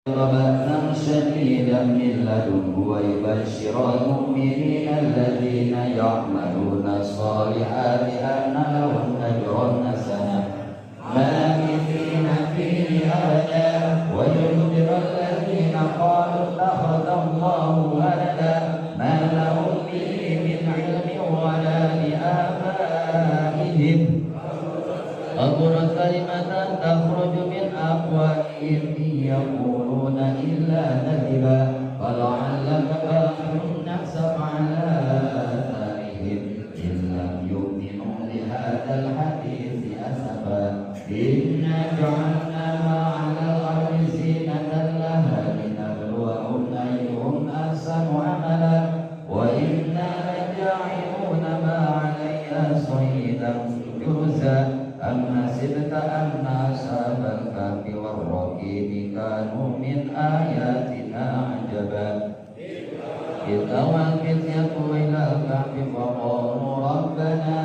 بأسا شديدا من لدنه ويبشر المؤمنين الذين يعملون الصالحات أن لهم أجرا حسنا ماكثين فيه أبدا وينذر الذين قالوا اتخذ الله ولدا ما لهم به من علم ولا لآبائهم كبر كلمة تخرج من أفواههم إن يقولون إلا كذبا فلعلك باخع نفسك على آثارهم إن لم يؤمنوا بهذا الحديث أسفا إنا جعلنا ما على الأرض زينة لها لنبلوهم أيهم أحسن عملا وإنا لجاعلون ما عليها صعيدا جرزا أم حسبت أن أصحاب الكهف والرقيم كانوا من آياتنا عجبا إذ أوى الفتية إلى الكهف فقالوا ربنا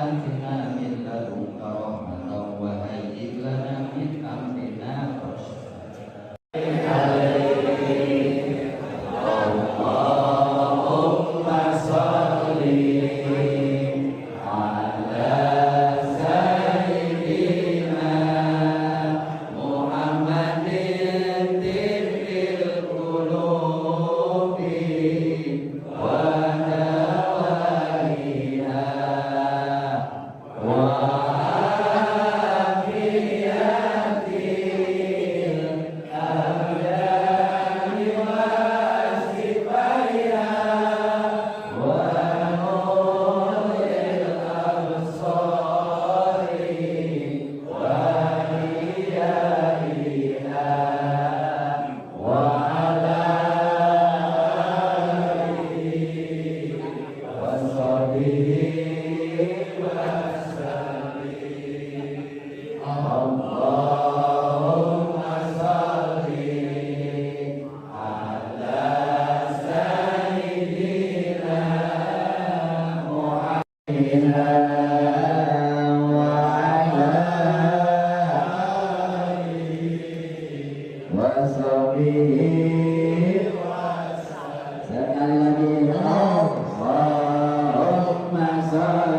آتنا من لدنك رحمة وهيئ لنا من أمرنا رشدا اللهم صل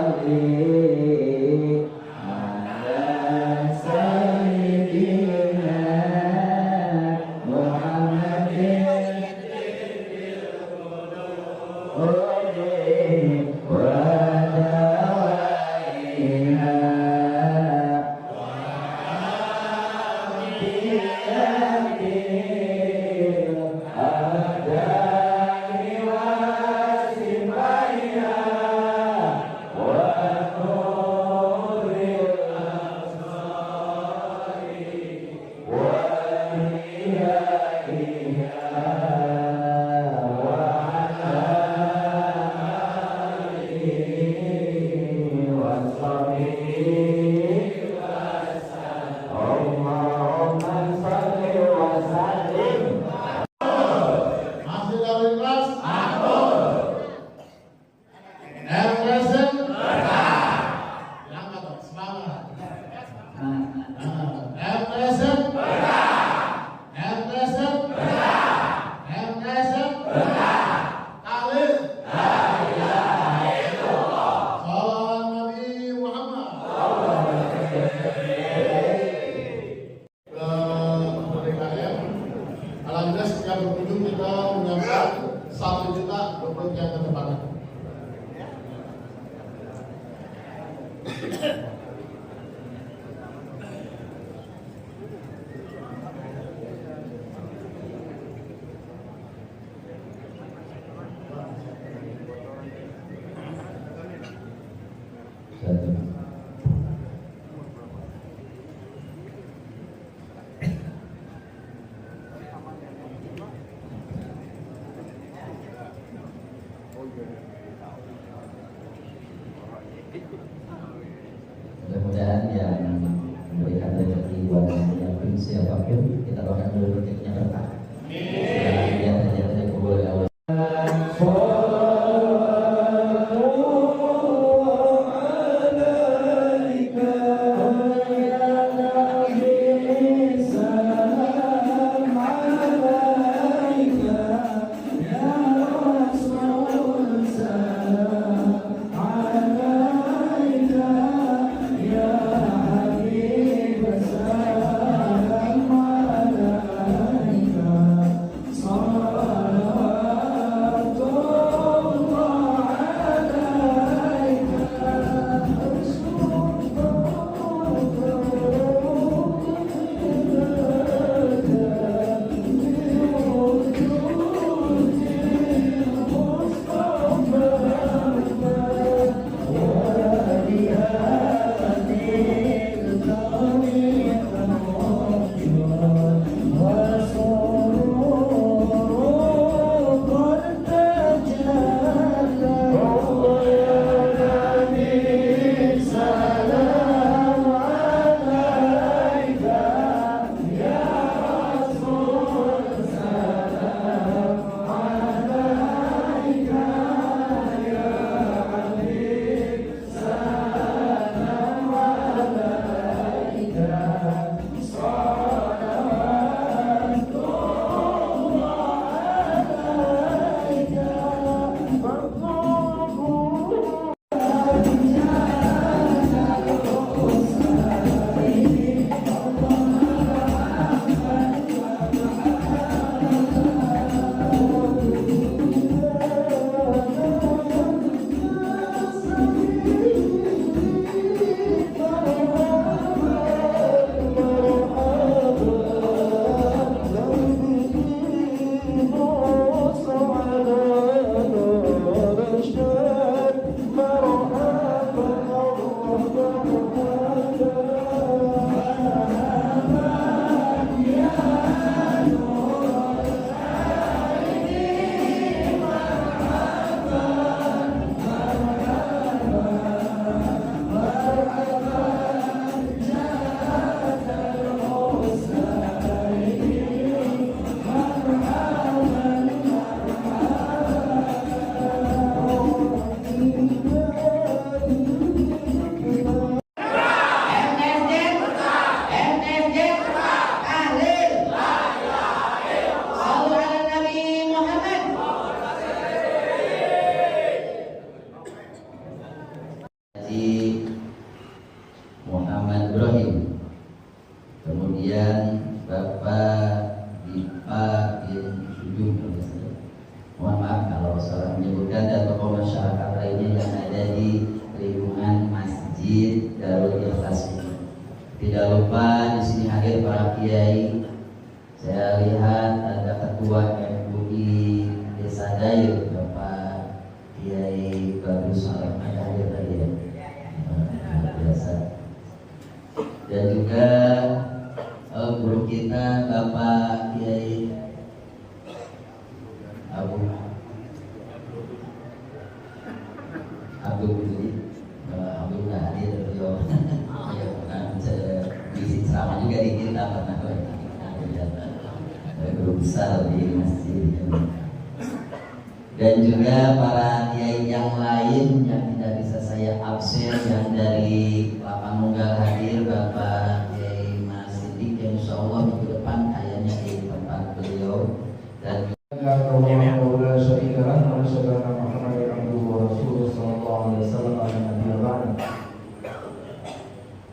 Alhamdulillah setiap berkunjung kita menyiapkan 1 juta untuk yang kedepannya. Good. Ketua MUI Desa Dayung Bapak Kiai Bagus Saleh Hadir tadi ya, luar biasa. Dan juga guru kita Bapak Kiai Abdul Alhamdulillah hadir beliau. Ya, pernah isi ceramah juga di kita pernah guru besar di masjid. Dan juga para kiai yang lain yang tidak bisa saya absen, yang dari Lapanunggal hadir Bapak Kiai Mas Sidik yang insya Allah minggu depan kayaknya di tempat beliau. Dan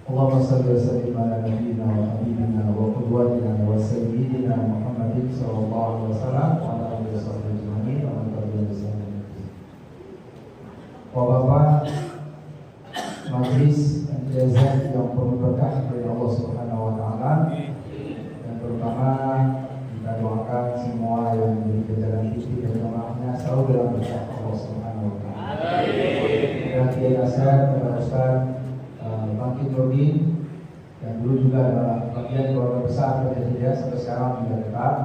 Allahumma salli wa sallim ala nabiyyina wa habibina wa qudwatina wa sayyidina Muhammadin sallallahu alaihi wasallam wa ala alihi wasallam wa man tabi'ahum bi ihsan. Bapak Majelis Al-Jazat yang penuh berkah dari Allah Subhanahu wa taala, dan terutama kita doakan semua yang menjadi jajaran TV dan jamaahnya selalu dalam berkah Allah Subhanahu wa taala. Dan Kiai Asad, Ustaz Bangkit Nurdin, yang dulu juga adalah bagian keluarga besar Al-Jazat sampai sekarang juga dekat,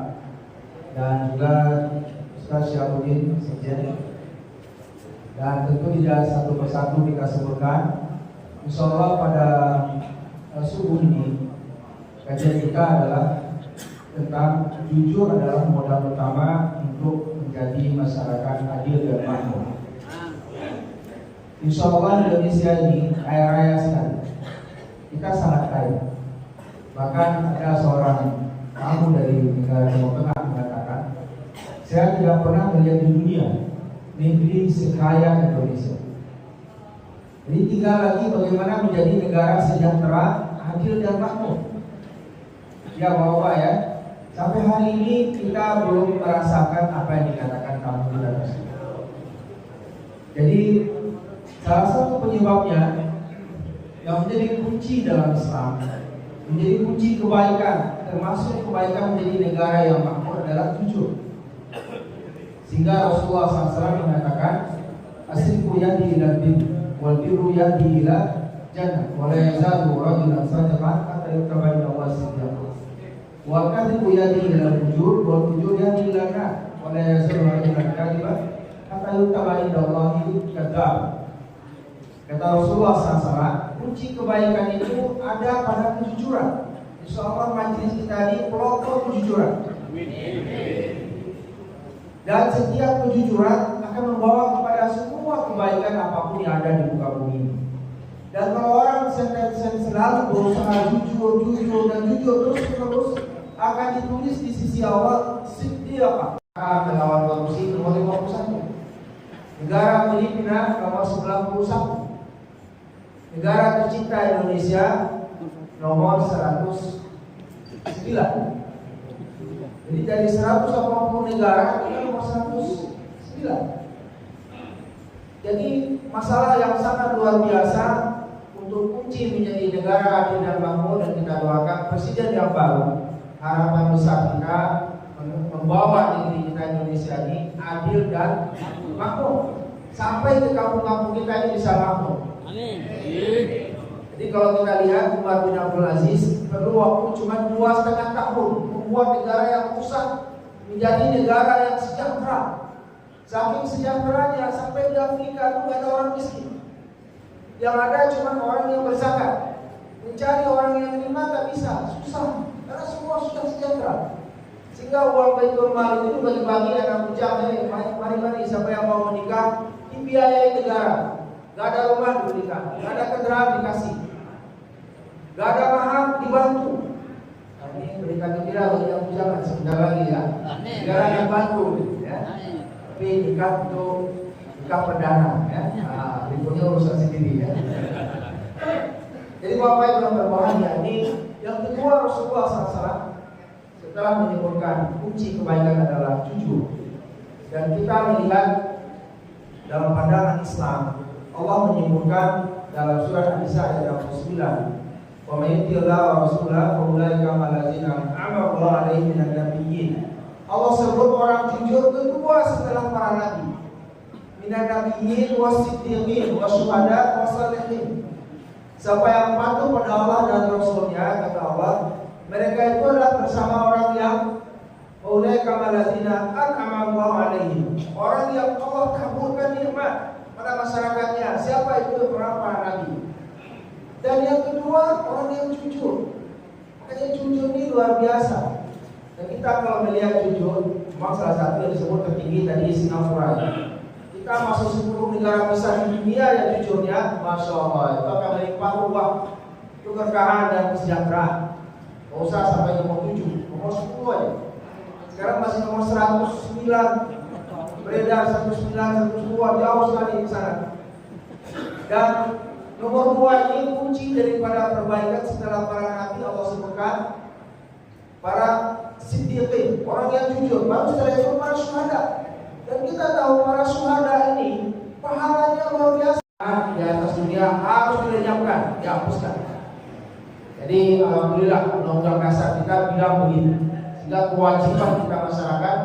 dan juga Ustaz Syahrudin Sekjen. Dan tentu tidak satu persatu kita sebutkan. Insya Allah pada subuh ini kajian kita adalah tentang jujur adalah modal utama untuk menjadi masyarakat adil dan makmur. Insya Allah Indonesia ini kaya raya sekali. Kita sangat kaya. Bahkan ada seorang tamu dari negara Timur Tengah mengatakan, saya tidak pernah melihat di dunia negeri sekaya Indonesia. Jadi tinggal lagi bagaimana menjadi negara sejahtera, adil dan makmur. Ya Bapak ya, sampai hari ini kita belum merasakan apa yang dikatakan kamu tidak tersebut. Jadi salah satu penyebabnya yang menjadi kunci dalam Islam, menjadi kunci kebaikan, termasuk kebaikan menjadi negara yang makmur adalah jujur. Sehingga Rasulullah SAW mengatakan, asriku yadi ila bir wal birru yadi ila jannah wa la yazalu rajulan sadiqan hatta yuktaba inda Allah siddiqan wa kadhibu yadi ila fujur wal fujur yadi ila nar wa la yazalu rajulan kadhiban hatta yuktaba inda Allah kadzdzab. Kata Rasulullah SAW, kunci kebaikan itu ada pada kejujuran. Insyaallah majelis kita ini pelopor kejujuran. Dan setiap kejujuran akan membawa kepada semua kebaikan apapun yang ada di muka bumi ini. Dan kalau orang selalu berusaha jujur terus akan ditulis di sisi Allah Siddiq melawan korupsi nomor 51. Negara Filipina nomor 91. Negara tercinta Indonesia nomor 109. Jadi dari 180 negara kita nomor 109. Jadi masalah yang sangat luar biasa untuk kunci menjadi negara adil dan makmur, dan kita doakan presiden yang baru, harapan besar kita membawa negeri kita Indonesia ini adil dan makmur sampai ke kampung-kampung kita ini bisa makmur. Amin. Jadi kalau kita lihat Umar bin Abdul Aziz perlu waktu cuma 2,5 tahun membuat negara yang pusat menjadi negara yang sejahtera. Saking sejahteranya sampai di Afrika itu gak ada orang miskin. Yang ada cuma orang yang berzakat. Mencari orang yang terima tak bisa, susah. Karena semua sudah sejahtera. Sehingga uang Baitul Mal itu bagi-bagi anak bujang, mari siapa yang mau menikah dibiayai negara. Gak ada rumah diberikan, gak ada kendaraan dikasih, gak ada mahal dibantu. Nah, ini berikan gembira bagi yang bujangan sebentar lagi ya. Negara yang bantu ya. Tapi nikah untuk nikah perdana ya. Nah, berikutnya urusan sendiri ya. Jadi Bapak Ibu yang berbahagia, ini yang kedua Rasulullah SAW setelah menyebutkan kunci kebaikan adalah jujur. Dan kita melihat dalam pandangan Islam, Allah menyebutkan dalam surat An-Nisa ayat 9, "Wa may yuti'illah wa rasulahu fa ulaika ma'al ladzina an'ama Allahu 'alaihim minan nabiyyin Allah sebut orang jujur kedua setelah para nabi. Minan nabiyyin wasiddiqin wasyuhada wasalihin. Siapa yang patuh pada Allah dan Rasulnya, kata Allah, mereka itu adalah bersama orang yang ulaika alladzina an'ama Allahu alaihim. Orang yang Allah kabulkan nikmat pada masyarakatnya. Siapa itu? Para nabi. Dan yang kedua, orang yang jujur. Makanya jujur ini luar biasa. Dan kita kalau melihat jujur, memang salah satu yang disebut tertinggi tadi Singapura. Kita masuk 10 negara besar di dunia yang jujurnya, Masya Allah, itu akan melimpah ruah keberkahan dan kesejahteraan. Gak usah sampai nomor 7, nomor 10 aja. Sekarang masih nomor 109, beredar 109, 110, jauh sekali ke sana. Dan nomor 2 ini kunci daripada perbaikan setelah para nabi. Allah sebutkan para siddiqin, orang yang jujur. Baru setelah itu para syuhada. Dan kita tahu para syuhada ini pahalanya luar biasa. Di atas dunia harus dilenyapkan, dihapuskan. Jadi alhamdulillah undang-undang dasar kita bilang begitu. Sehingga kewajiban kita masyarakat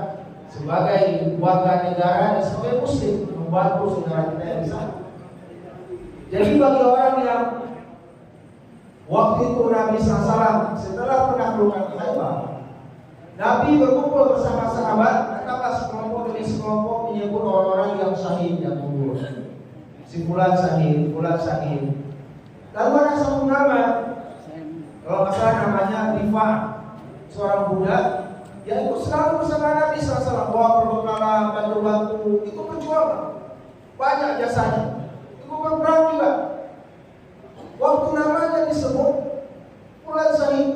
sebagai warga negara dan sebagai muslim membantu saudara kita yang di sana. Jadi bagi orang yang waktu itu Nabi SAW setelah penaklukan Khaibar, Nabi berkumpul bersama sahabat, datanglah sekelompok demi sekelompok menyebut orang-orang yang syahid yang gugur. Si fulan syahid, fulan syahid. Lalu ada satu nama, kalau nggak salah namanya Rifah, seorang budak yang ikut selalu bersama Nabi SAW, bawa perbekalan, bantu-bantu, ikut berjuang, banyak jasanya, ikut berperang juga. Waktu namanya disebut, fulan syahid,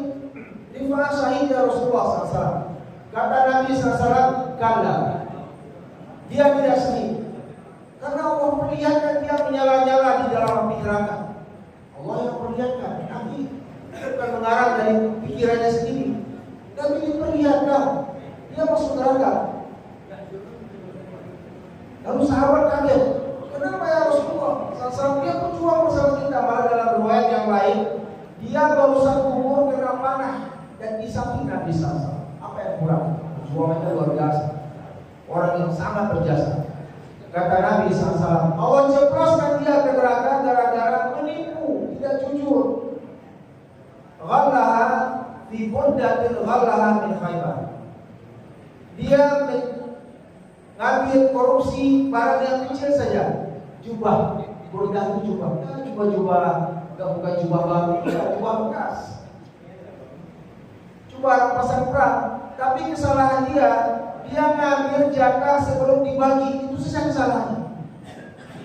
Rifah syahid ya Rasulullah SAW. Kata Nabi SAW, kala, dia tidak syahid. Karena Allah perlihatkan dia menyala-nyala di dalam api neraka. Allah yang perlihatkan, Nabi bukan mengarang dari pikirannya sendiri. Nabi diperlihatkan dia masuk neraka. Lalu sahabat kaget, kenapa ya Rasulullah? SAW dia berjuang bersama kita. Malah dalam riwayat yang lain, dia barusan umur kena panah dan di samping Nabi SAW. Apa yang kurang? Perjuangannya luar biasa. Orang yang sangat berjasa. Kata Nabi SAW, Allah jeproskan dia ke neraka gara-gara menipu, tidak jujur. Ghallaha fi buddatin ghallaha min Khaibar. Dia mengambil korupsi barang yang kecil saja. Jubah, berganti jubah. Jubah-jubah, enggak bukan jubah baru, jubah bekas. Jubah rampasan perang. Tapi kesalahan dia ngambil jatah sebelum dibagi, itu saja kesalahannya.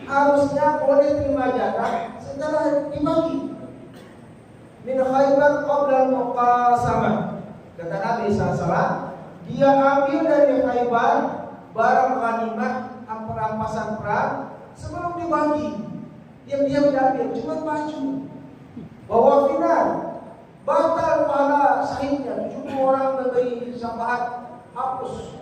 Harusnya boleh terima jatah setelah dibagi. Min Khaibar qabla al-muqasamah. Kata Nabi SAW, dia ambil dari Khaibar barang ghanimah rampasan perang sebelum dibagi. Diam-diam diambil, cuma baju. Bawa final, batal pahala syahidnya. 70 orang memberi syafaat, hapus.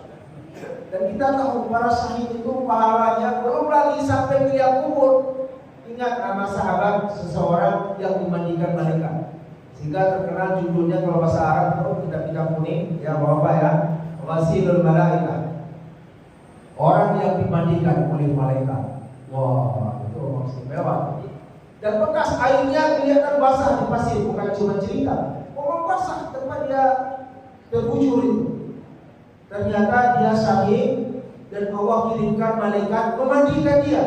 Dan kita tahu para syahid itu pahalanya belum lagi sampai ke yang kubur. Ingat nama sahabat seseorang yang dimandikan malaikat, sehingga terkenal judulnya kalau bahasa Arab itu kita kuning ya bapak ya, ghasilul malaikat, orang yang dimandikan oleh malaikat. Wah, itu istimewa. Dan bekas airnya kelihatan basah di pasir, bukan cuma cerita. Memang basah tempat dia terbujur itu. Ternyata dia syahid dan Allah kirimkan malaikat memandikan dia.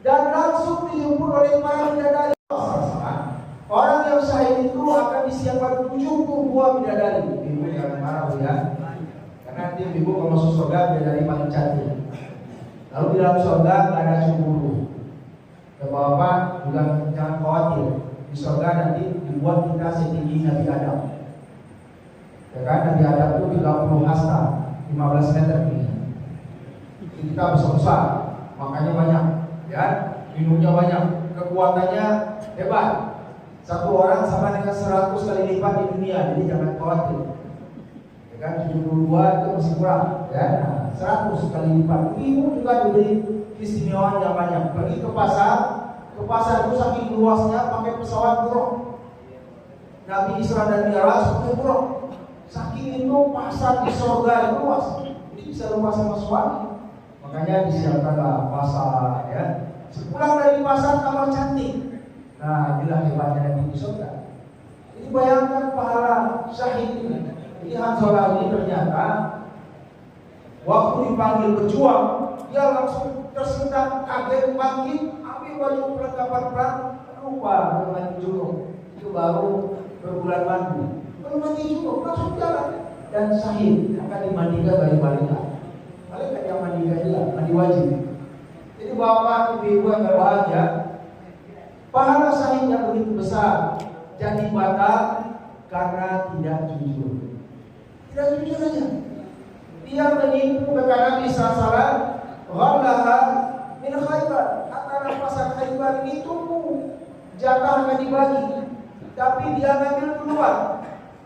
Dan langsung dijemput oleh para bidadari. Orang yang syahid itu akan disiapkan 70 buah bidadari. Ibu jangan marah ya. Karena nanti ibu kalau masuk surga bidadari paling cantik. Lalu di dalam surga tidak ada cemburu. Dan bapak juga jangan khawatir. Di surga nanti dibuat kita setinggi Nabi Adam. Ya kan, Nabi Adam itu 30 hasta, 15 meter tinggi. Kita besar-besar, makanya banyak, ya, minumnya banyak, kekuatannya hebat. Satu orang sama dengan 100 kali lipat di dunia, jadi jangan khawatir. Ya kan, 72 itu masih kurang, ya, nah, 100 kali lipat. Ibu juga diberi keistimewaan yang banyak. Pergi ke pasar itu saking luasnya pakai pesawat buruk. Nabi Isra dan Mi'raj pakai buruk. Saking nanti itu pasar di surga itu luas. Jadi bisa rumah sama suami. Makanya disiapkanlah pasar ya. Sepulang dari pasar kamar cantik. Nah, inilah hebatnya Nabi di surga. Jadi bayangkan pahala syahid ini. Jadi Hanzalah ini ternyata waktu dipanggil berjuang, dia langsung tersentak, kaget, bangkit, ambil baju perlengkapan perang, lupa dengan junub. Itu baru berbulan mandi. Baru mandi junub, langsung jalan dan syahid akan dimandikan dari malaikat. Malaikat yang mandikan dia, mandi wajib. Jadi bapak, ibu yang berbahagia, pahala syahid yang begitu besar jadi batal karena tidak jujur. Tidak jujur saja. Dia menipu kata Nabi SAW, "Ghallaha min Khaybar." Antara pasar Khaybar ini tunggu jatah akan dibagi, tapi dia ngambil duluan.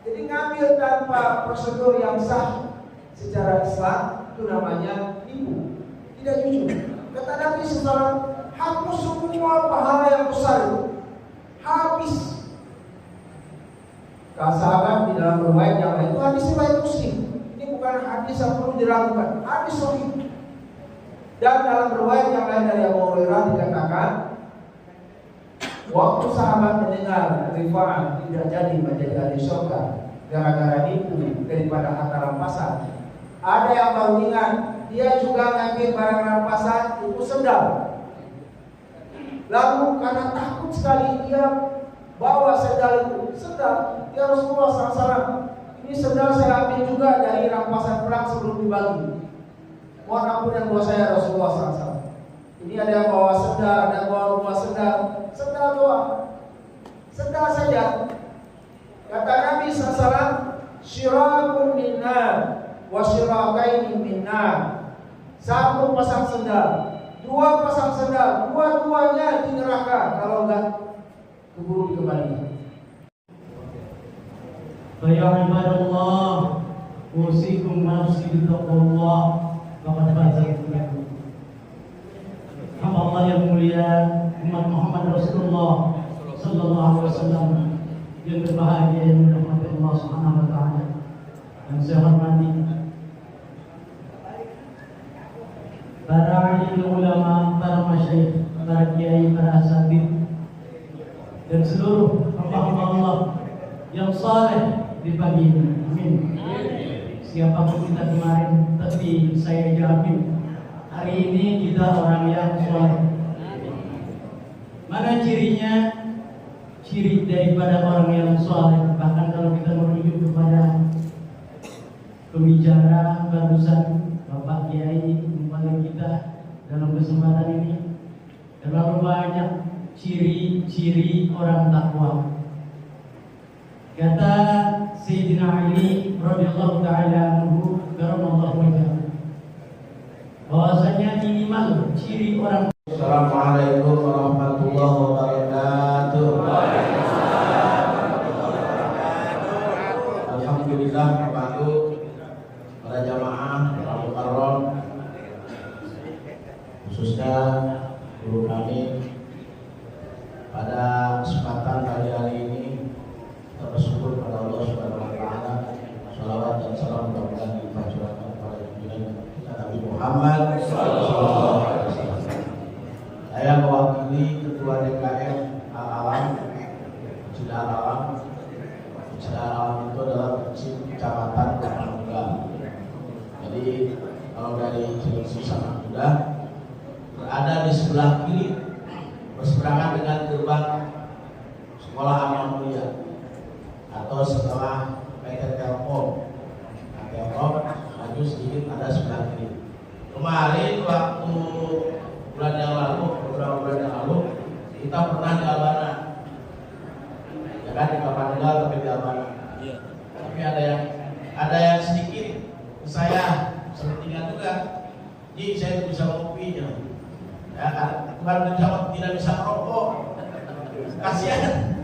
Jadi ngambil tanpa prosedur yang sah secara Islam itu namanya tipu, tidak jujur. Kata Nabi SAW, hapus semua pahala yang besar itu, habis. Sahabat di dalam riwayat yang lain itu hadis riwayat Muslim. Ini bukan hadis yang perlu diragukan, hadis sahih. Dan dalam riwayat yang lain dari Abu Hurairah dikatakan, waktu sahabat mendengar Rifa'ah tidak jadi menjadi ahli surga gara-gara nipu daripada harta rampasan, ada yang baru ingat, dia juga ngambil barang rampasan itu sendal. Lalu karena takut sekali dia bawa sendal itu, sendal, ya Rasulullah SAW, ini sendal saya ambil juga dari rampasan perang sebelum dibagi. Mohon ampun buat saya Rasulullah SAW. Ini ada yang bawa sendal, ada yang bawa rumah sendal, sendal doang, sendal saja. Kata Nabi SAW, syirakun minnar wa syirakaini minnar. Satu pasang sendal, dua pasang sendal, dua-duanya di neraka kalau enggak keburu dikembalikan. Ya ibadallah, usikum wa nafsi bittaqwallah, faqad faza al-muttaqun. Hamba Allah yang mulia, umat Muhammad Rasulullah sallallahu alaihi wasallam yang berbahagia yang dirahmati Allah Subhanahu wa taala. Yang saya hormati para alim ulama, para masyayikh, para kiai, para asatidz dan seluruh hamba-hamba Allah yang saleh di pagi ini. Amin. Siapapun kita kemarin, tapi saya jamin hari ini kita orang yang saleh. Mana cirinya? Ciri daripada orang yang saleh. Bahkan kalau kita merujuk kepada pembicara barusan Bapak Kiai kepada kita dalam kesempatan ini, terlalu banyak ciri-ciri orang takwa. Kata Sayyidina Ali radhiyallahu taala anhu, karamallahu wajhahu, bahwasanya minimal ciri orang. Assalamualaikum warahmatullahi wabarakatuh. Alhamdulillah, membantu para jamaah, para mukarram, khususnya guru kami pada kesempatan pagi hari ini. Kita bersyukur pada Allah Subhanahu wa taala. Shalawat dan salam mudah-mudahan dicurahkan kepada junjungan kita Nabi Muhammad sallallahu alaihi wasallam. Saya mewakili Ketua DKM Al-Alam, Cina Al-Alam. Cina Al-Alam itu adalah kecamatan Kapanunggal. Jadi kalau dari Cilengsi sama sudah berada di sebelah kiri berseberangan dengan gerbang Sekolah Amal Mulia atau setelah PT Telkom. Nah, Telkom maju sedikit ada sebelah kiri. Kemarin waktu bulan yang lalu, beberapa bulan yang lalu, kita pernah di Albana, ya kan, di Kapanunggal tapi di Albana. Tapi ada yang sedikit ke saya sepertinya juga, jadi saya itu bisa ngopi, ya kan, tidak bisa merokok, kasihan.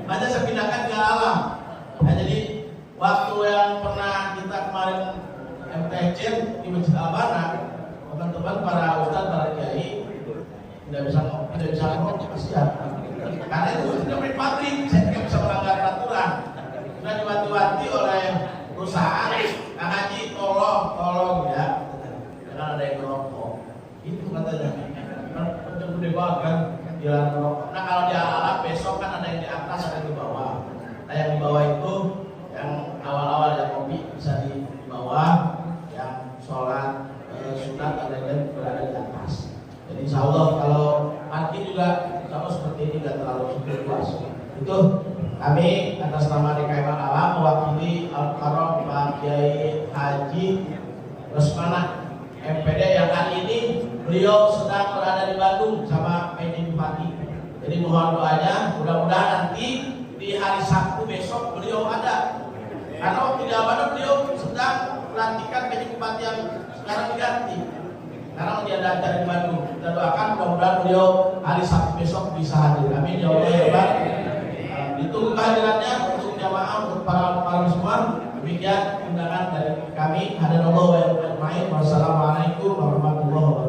Hanya saya pindahkan ke alam. Nah, jadi waktu yang pernah kita kemarin MTC di Masjid Albana, teman-teman para ustadz, para kiai tidak bisa merokok, kasihan. Karena itu sudah pabrik, saya tidak bisa melanggar aturan. Sudah diwanti-wanti oleh perusahaan, Kang Haji tolong ya, jangan ada yang ngerokok. Itu katanya. Kan gede banget kan, jalan ngerokok. Nah kalau di alat besok kan ada yang di atas, ada yang di bawah. Nah yang di bawah itu yang awal-awal yang kopi bisa di bawah, yang sholat sunat ada yang berada di atas. Jadi insya Allah kalau parkir juga sama seperti ini tidak terlalu luas. Itu kami atas nama DKI Alam mewakili Al-Karom Pak Kiai Haji Rosmana MPD yang kali ini beliau sedang berada di Bandung sama PJ Bupati. Jadi mohon doanya, mudah-mudahan nanti di hari Sabtu besok beliau ada. Karena waktu di Bandung beliau sedang melantikan PJ Bupati yang sekarang diganti. Sekarang dia ada acara di Bandung. Kita doakan mudah-mudahan beliau hari Sabtu besok bisa hadir. Amin ya Allah ya Pak. Ditunggu kehadirannya untuk jamaah, untuk para semua. Demikian undangan dari kami. Hadanallahu wa iyyakum ajmain. Wassalamualaikum warahmatullahi wabarakatuh.